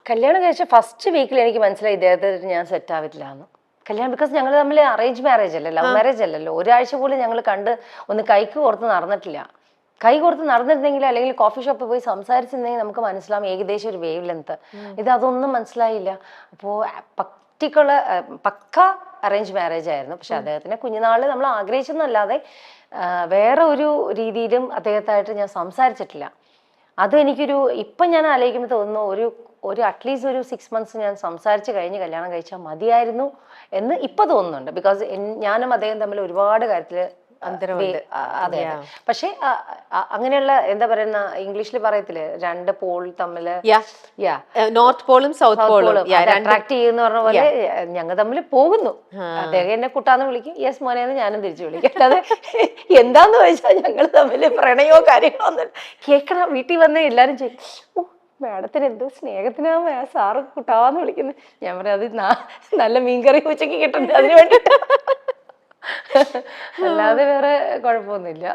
കല്യാണം കഴിച്ച ഫസ്റ്റ് വീക്കിൽ എനിക്ക് മനസ്സിലായി ഇദ്ദേഹത്തെ ഞാൻ സെറ്റ് ആവില്ല എന്ന്. കല്യാണം ബിക്കോസ് ഞങ്ങൾ തമ്മിൽ അറേഞ്ച് മാരേജ് അല്ലേ, ലവ് മാരേജ് അല്ലല്ലോ. ഒരാഴ്ച പോലും ഞങ്ങൾ കണ്ട് ഒന്ന് കൈക്ക് കോർത്ത് നടന്നിട്ടില്ല. കൈ കോർത്ത് നടന്നിരുന്നെങ്കിൽ അല്ലെങ്കിൽ കോഫി ഷോപ്പിൽ പോയി സംസാരിച്ചിരുന്നെങ്കിൽ നമുക്ക് മനസ്സിലാവും ഏകദേശം ഒരു വേവ് ലെങ്ത്. ഇത് അതൊന്നും മനസ്സിലായില്ല. അപ്പോൾ പക്ക അറേഞ്ച് മാരേജ് ആയിരുന്നു. പക്ഷെ അദ്ദേഹത്തിന് കുഞ്ഞുനാളിൽ നമ്മൾ ആഗ്രഹിച്ചെന്നല്ലാതെ വേറെ ഒരു രീതിയിലും അദ്ദേഹത്തായിട്ട് ഞാൻ സംസാരിച്ചിട്ടില്ല. അത് എനിക്കൊരു ഇപ്പം ഞാൻ ആലോചിക്കുമ്പോൾ തോന്നുന്നു ഒരു അറ്റ്ലീസ്റ്റ് ഒരു 6 months ഞാൻ സംസാരിച്ച് കഴിഞ്ഞ് കല്യാണം കഴിച്ചാൽ മതിയായിരുന്നു എന്ന് ഇപ്പൊ തോന്നുന്നുണ്ട്. ബിക്കോസ് ഞാനും അദ്ദേഹം തമ്മിൽ ഒരുപാട് കാര്യത്തില് അതെ. പക്ഷെ അങ്ങനെയുള്ള എന്താ പറയുന്ന ഇംഗ്ലീഷിൽ പറയത്തില്ലേ, രണ്ട് പോൾ തമ്മില് നോർത്ത് പോളും സൗത്ത് പോളും അട്രാക്ട് ചെയ്യുന്ന പറഞ്ഞ പോലെ ഞങ്ങൾ തമ്മിൽ പോകുന്നു. അദ്ദേഹം എന്നെ കുട്ടാന്ന് വിളിക്കും, യെസ് മോനെന്ന് ഞാനും തിരിച്ചു വിളിക്കും. അല്ലാതെ എന്താന്ന് ചോദിച്ചാൽ ഞങ്ങൾ തമ്മിൽ പ്രണയമോ കാര്യങ്ങളോ ഒന്നും കേൾക്കണം. വീട്ടിൽ വന്ന് എല്ലാരും ചെയ്യും, മാഡത്തിന് എന്തോ സ്നേഹത്തിനാ സാറ് കുട്ടാന്ന് വിളിക്കുന്നത്. ഞാൻ പറയാം അത് നല്ല മീൻകറി ഉച്ചയ്ക്ക് കിട്ടുന്നുണ്ട് അതിന് വേണ്ടിട്ട്, അല്ലാതെ വേറെ കുഴപ്പമൊന്നുമില്ല.